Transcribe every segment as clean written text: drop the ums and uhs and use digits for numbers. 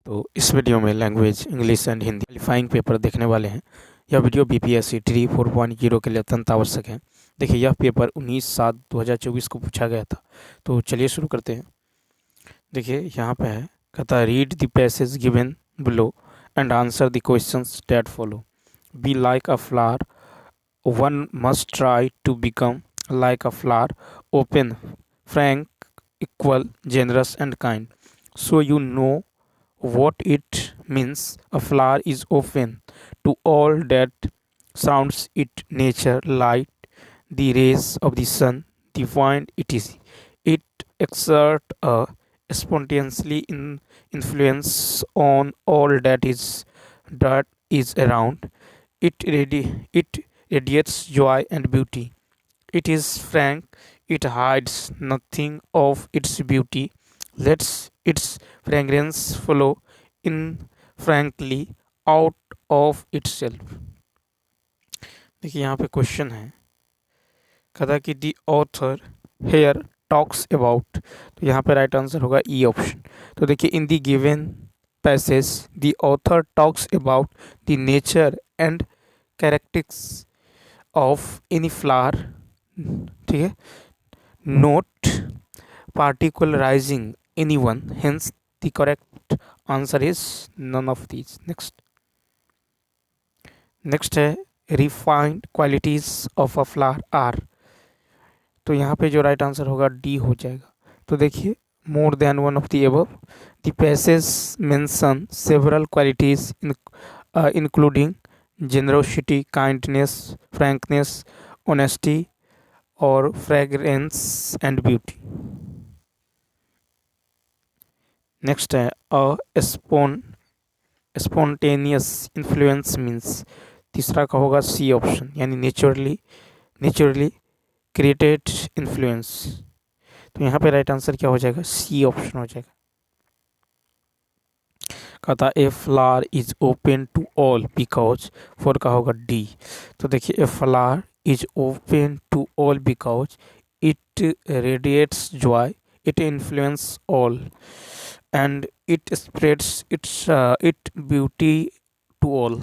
तो इस वीडियो में language English and Hindi qualifying paper देखने वाले हैं। यह वीडियो बीपीएससी ट्री 4.0 के लिए अत्यंत आवश्यक है। देखिए, यह पेपर 19/7/2024 को पूछा गया था। तो चलिए शुरू करते हैं। देखिए यहाँ पे है, कहता है read the passage given below and answer the questions that follow. Be like a flower, one must try to become like a flower, open, frank, equal, generous and kind. So you know what it means. A flower is open to all that surrounds it, nature, light, the rays of the sun, the wind, etc. It exerts a spontaneously influence on all that is around. It radiates joy and beauty. It is frank, it hides nothing of its beauty, lets its fragrance flow in frankly out of itself। देखिए यहाँ पे question है, कहता कि the author here talks about, तो यहाँ पे right answer होगा ई ऑप्शन। तो देखिए in the given passage the author talks about the nature and characteristics of any flower, ठीक है, not particularizing anyone, hence the correct answer is none of these. Next है refined qualities of a flower are, तो यहाँ पे जो right answer होगा D हो जाएगा। तो देखिए more than one of the above, the passage mention several qualities including generosity, kindness, frankness, honesty और fragrance and beauty। नेक्स्ट है अ स्पॉन्टेनियस इन्फ्लुएंस मीन्स, तीसरा का होगा सी ऑप्शन, यानी नेचुरली क्रिएटेड इन्फ्लुएंस। तो यहाँ पे राइट आंसर क्या हो जाएगा, सी ऑप्शन हो जाएगा। कहता a flower is open to all because, four का होगा डी। तो देखिए a flower is open to all because it radiates joy, it influences all and it spreads its beauty to all।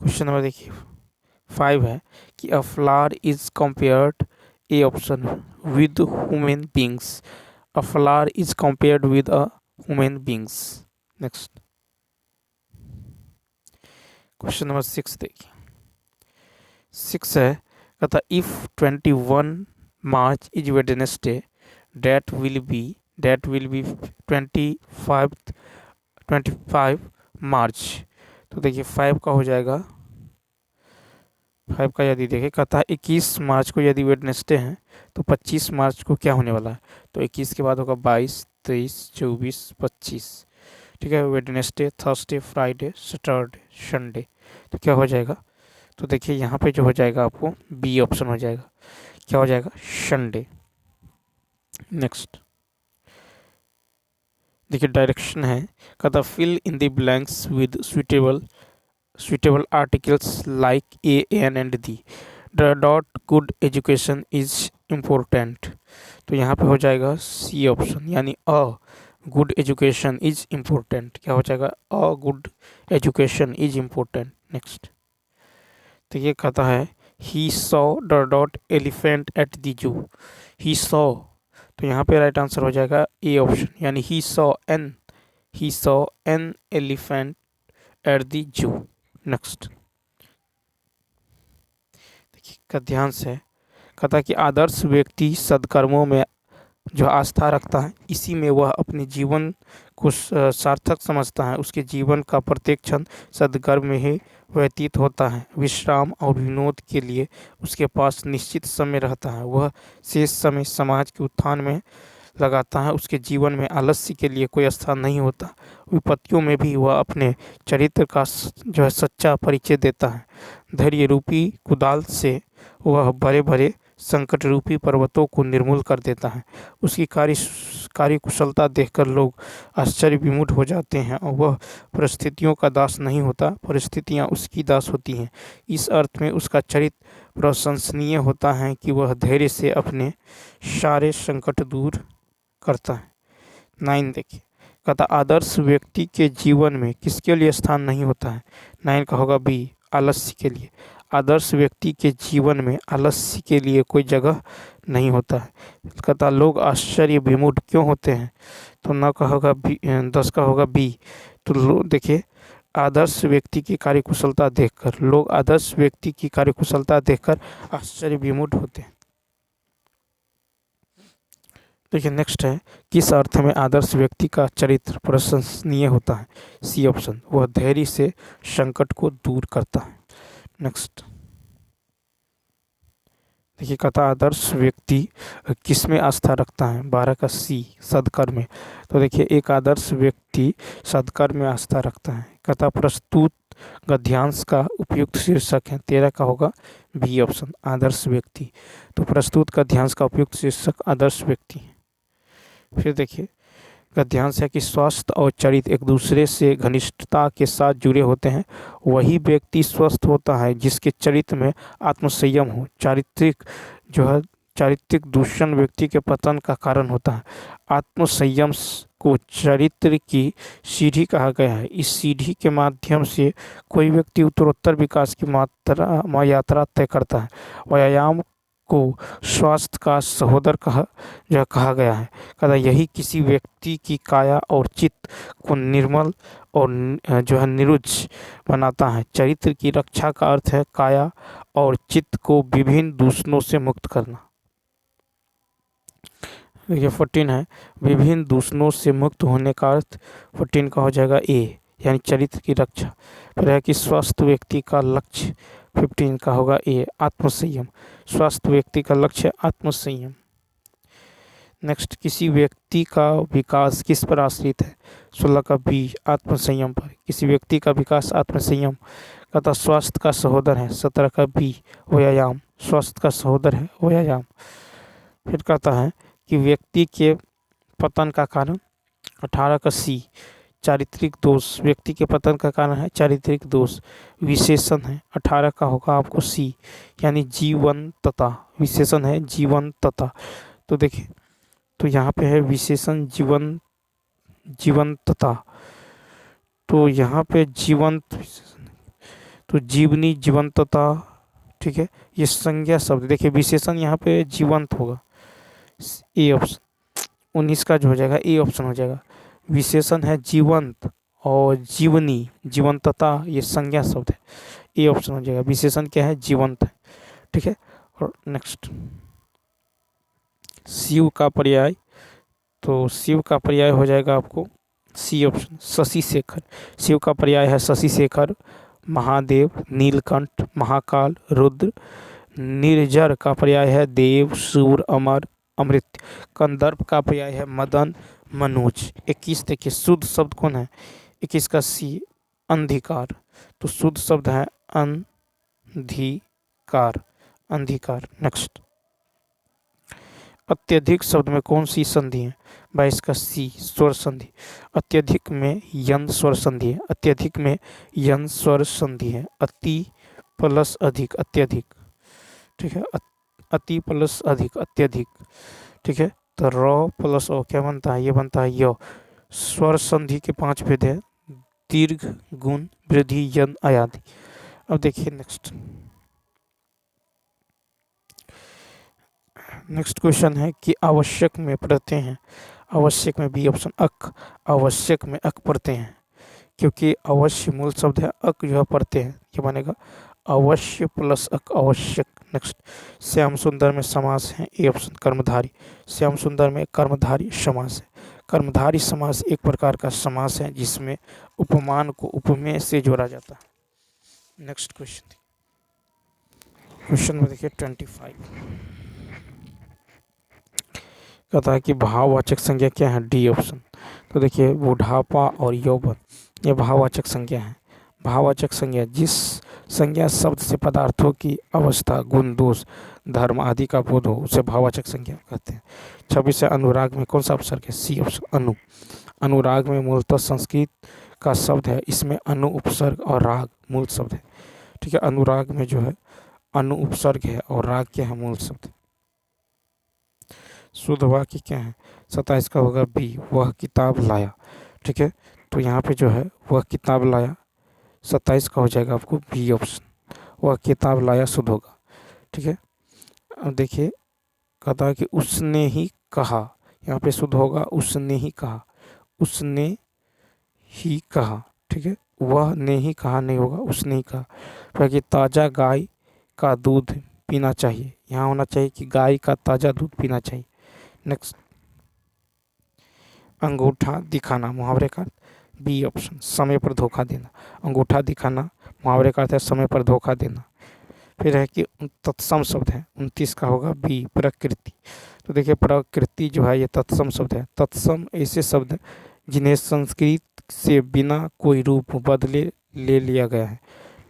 Question number देखिए 5 है कि अ flower is compared, A option, with human beings. A flower is compared with a human beings. Next question number 6 देखिए, 6 है, कहता if 21 March is Wednesday, that will be 25 मार्च। तो देखिए 5 का हो जाएगा, 5 का यदि देखें, कहता है 21 मार्च को यदि वेडनेसडे है तो 25 मार्च को क्या होने वाला है। तो 21 के बाद होगा 22, 23, 24, 25, ठीक है। Wednesday, Thursday, Friday, Saturday, Sunday, तो क्या हो जाएगा। तो देखिए यहाँ पे जो हो जाएगा आपको बी ऑप्शन हो जाएगा, क्या हो जाएगा, संडे। नेक्स्ट देखिए डायरेक्शन है, कहता fill in the blanks with suitable articles like a, n and the dot good education is important। तो यहाँ पे हो जाएगा सी ऑप्शन, यानी a good education is important, क्या हो जाएगा, a good education is important. Next तो ये कहता है he saw dot elephant at the zoo, he saw, तो यहाँ पे राइट आंसर हो जाएगा ए ऑप्शन, यानी he saw an elephant at the zoo. Next देखिए का ध्यान से, कहता कि आदर्श व्यक्ति सद्कर्मों में जो आस्था रखता है, इसी में वह अपने जीवन को सार्थक समझता है। उसके जीवन का प्रत्येक क्षण सद्कर्म में ही व्यतीत होता है। विश्राम और विनोद के लिए उसके पास निश्चित समय रहता है। वह शेष समय समाज के उत्थान में लगाता है। उसके जीवन में आलस्य के लिए कोई स्थान नहीं होता। विपत्तियों में भी वह अपने चरित्र का जो है सच्चा परिचय देता है। धैर्य रूपी कुदाल से वह बड़े बड़े संकट रूपी पर्वतों को निर्मूल कर देता है। उसकी कार्य कुशलता देखकर लोग आश्चर्य विमुख हो जाते हैं और वह परिस्थितियों का दास नहीं होता, परिस्थितियां उसकी दास होती हैं। इस अर्थ में उसका चरित्र प्रशंसनीय होता है कि वह धैर्य से अपने सारे संकट दूर करता है। 9 देखिए, कहता आदर्श व्यक्ति के जीवन में किसके लिए स्थान नहीं होता है? 9 का होगा बी, आलस्य के लिए। आदर्श व्यक्ति के जीवन में आलस्य के लिए कोई जगह नहीं होता है। कहता लोग आश्चर्य विमूढ़ क्यों होते हैं? तो 9 का होगा बी, 10 का होगा बी। तो देखिए आदर्श व्यक्ति की कार्यकुशलता देखकर, लोग आदर्श व्यक्ति की कार्यकुशलता देखकर आश्चर्य विमूढ़ होते हैं। देखिए नेक्स्ट है, किस अर्थ में आदर्श व्यक्ति का चरित्र प्रशंसनीय होता है? सी ऑप्शन, वह धैर्य से संकट को दूर करता है। नेक्स्ट देखिए कहता आदर्श व्यक्ति किस में आस्था रखता है? 12 का सी, सद्कर्म में। तो देखिए एक आदर्श व्यक्ति सद्कर्म में आस्था रखता है। कहता प्रस्तुत गद्यांश का उपयुक्त शीर्षक है। 13 का होगा बी ऑप्शन, आदर्श व्यक्ति। तो प्रस्तुत गद्यांश का उपयुक्त शीर्षक आदर्श व्यक्ति है। फिर देखिए गद्यांश है कि स्वास्थ्य और चरित्र एक दूसरे से घनिष्ठता के साथ जुड़े होते हैं। वही व्यक्ति स्वस्थ होता है जिसके चरित्र में आत्मसंयम हो। चारित्रिक दूषण व्यक्ति के पतन का कारण होता है। आत्मसंयम को चरित्र की सीढ़ी कहा गया है। इस सीढ़ी के माध्यम से कोई व्यक्ति उत्तरोत्तर विकास की यात्रा तय करता है। व्यायाम को स्वास्थ्य का सहोदर कहा गया है। कहता यही किसी व्यक्ति की काया और चित्त को निर्मल और निरुज बनाता है। चरित्र की रक्षा का अर्थ है काया और चित्त को विभिन्न दूषणों से मुक्त करना। ये 14 है, विभिन्न दूषणों से मुक्त होने का अर्थ 14 का हो जाएगा ए, यानी चरित्र की रक्षा। फिर है कि स्वस्थ व्यक्ति का लक्ष्य 15 का होगा ए, आत्मसंयम। स्वस्थ व्यक्ति का लक्ष्य आत्मसंयम। नेक्स्ट, किसी व्यक्ति का विकास किस पर आश्रित है? 16 का बी, आत्मसंयम पर। किसी व्यक्ति का विकास आत्मसंयम। कहता स्वास्थ्य का सहोदर है। 17 का बी, व्यायाम। स्वास्थ्य का सहोदर है व्यायाम। फिर कहता है कि व्यक्ति के पतन का कारण 18 का सी, चारित्रिक दोष। व्यक्ति के पतन का कारण है चारित्रिक दोष। विशेषण है 18 का होगा आपको सी, यानी जीवंतता। विशेषण है जीवंतता। तो देखिए तो यहाँ पे है विशेषण जीवंतता। तो यहाँ पे जीवंत, तो जीवनी जीवंतता, ठीक है, ये संज्ञा शब्द। देखिए विशेषण यहाँ पे जीवंत होगा, ए ऑप्शन। 19 का जो हो जाएगा ए ऑप्शन हो जाएगा। विशेषण है जीवंत और जीवनी जीवंतता, ये संज्ञा शब्द है, ए ऑप्शन हो जाएगा। विशेषण क्या है? जीवंत है, ठीक है। और नेक्स्ट, शिव का पर्याय। तो शिव का पर्याय हो जाएगा आपको सी ऑप्शन, शशि शेखर। शिव का पर्याय है शशि शेखर, महादेव, नीलकंठ, महाकाल, रुद्र। निर्जर का पर्याय है देव, सूर, अमर, अमृत। कंदर्प का पर्याय है मदन, मनोज। 21 देखिए शुद्ध शब्द कौन है? 21 का सी, अंधिकार। तो शुद्ध शब्द है अंधिकार, अंधिकार। नेक्स्ट, अत्यधिक शब्द में कौन सी संधि है? 22 का सी, स्वर संधि। अत्यधिक में यन स्वर संधि है। अत्यधिक में यन स्वर संधि है। अति प्लस अधिक, अत्यधिक, ठीक है। अति प्लस अधिक, अत्यधिक, ठीक है। तो र प्लस ओ क्या बनता है? ये बनता है य। स्वर संधि के 5 भेद है, दीर्घ, गुण, वृद्धि, यन, आदि। अब देखिए नेक्स्ट क्वेश्चन है कि आवश्यक में पढ़ते हैं। आवश्यक में बी ऑप्शन, अक। आवश्यक में अक पढ़ते हैं क्योंकि अवश्य मूल शब्द है, अक जो है पढ़ते हैं, ये बनेगा अवश्य प्लस अक, आवश्यक। नेक्स्ट, श्याम सुंदर में समास है, ए ऑप्शन, कर्मधारी। श्याम सुंदर में कर्मधारी समास है। कर्मधारी समास एक प्रकार का समास है जिसमें उपमान को उपमेय से जोड़ा जाता है। नेक्स्ट क्वेश्चन में देखिए 25 कहता है कि भाववाचक संज्ञा क्या है? D option. तो देखिए बुढ़ापा और यौवन ये भाववाचक संज्ञा है। भाववाचक संज्ञा जिस संज्ञा शब्द से पदार्थों की अवस्था, गुण, दोष, धर्म आदि का बोध हो उसे भाववाचक संज्ञा कहते हैं। 26 अनुराग में कौन सा उपसर्ग है? सी ऑप्शन, अनु। अनुराग में मूलतः संस्कृत का शब्द है, इसमें अनु उपसर्ग और राग मूल शब्द है, ठीक है। अनुराग में जो है अनु उपसर्ग है और राग क्या है? मूल शब्द। शुद्ध वाक्य क्या है? 27 का होगा बी, वह किताब लाया, ठीक है। तो यहाँ पे जो है वह किताब लाया, 27 का हो जाएगा आपको बी ऑप्शन, वह किताब लाया शुद्ध होगा। ठीक है। अब देखिए कहता है कि उसने ही कहा, यहाँ पे शुद्ध होगा उसने ही कहा, उसने ही कहा। ठीक है। वह ने ही कहा नहीं होगा, उसने ही कहा। फिर कि ताज़ा गाय का दूध पीना चाहिए, यहाँ होना चाहिए कि गाय का ताज़ा दूध पीना चाहिए। नेक्स्ट, अंगूठा दिखाना मुहावरे का बी ऑप्शन, समय पर धोखा देना। अंगूठा दिखाना मुहावरे का अर्थ है समय पर धोखा देना। फिर है कि तत्सम शब्द है, 29 का होगा बी प्रकृति। तो देखिए प्रकृति जो है ये तत्सम शब्द है। तत्सम ऐसे शब्द हैं जिन्हें संस्कृत से बिना कोई रूप बदले ले लिया गया है।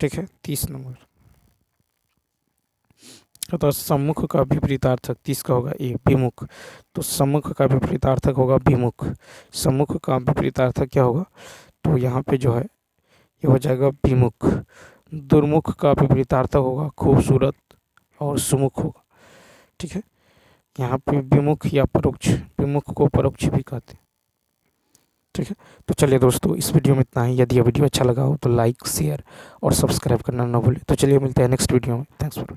ठीक है। 30 नंबर, तो सम्मुख का विपरीतार्थक 30 का होगा ए विमुख। तो सम्मुख का विपरीतार्थक होगा विमुख। सम्मुख का विपरीतार्थक क्या होगा, तो यहाँ पे जो है ये हो जाएगा विमुख। दुर्मुख का विपरीतार्थक होगा खूबसूरत और सुमुख होगा। ठीक है। यहाँ पे विमुख या परोक्ष, विमुख को परोक्ष भी कहते हैं। ठीक है। तो चलिए दोस्तों इस वीडियो में इतना ही। यदि यह वीडियो अच्छा लगा हो तो लाइक शेयर और सब्सक्राइब करना ना भूलें। तो चलिए मिलते हैं नेक्स्ट वीडियो में। Thanks for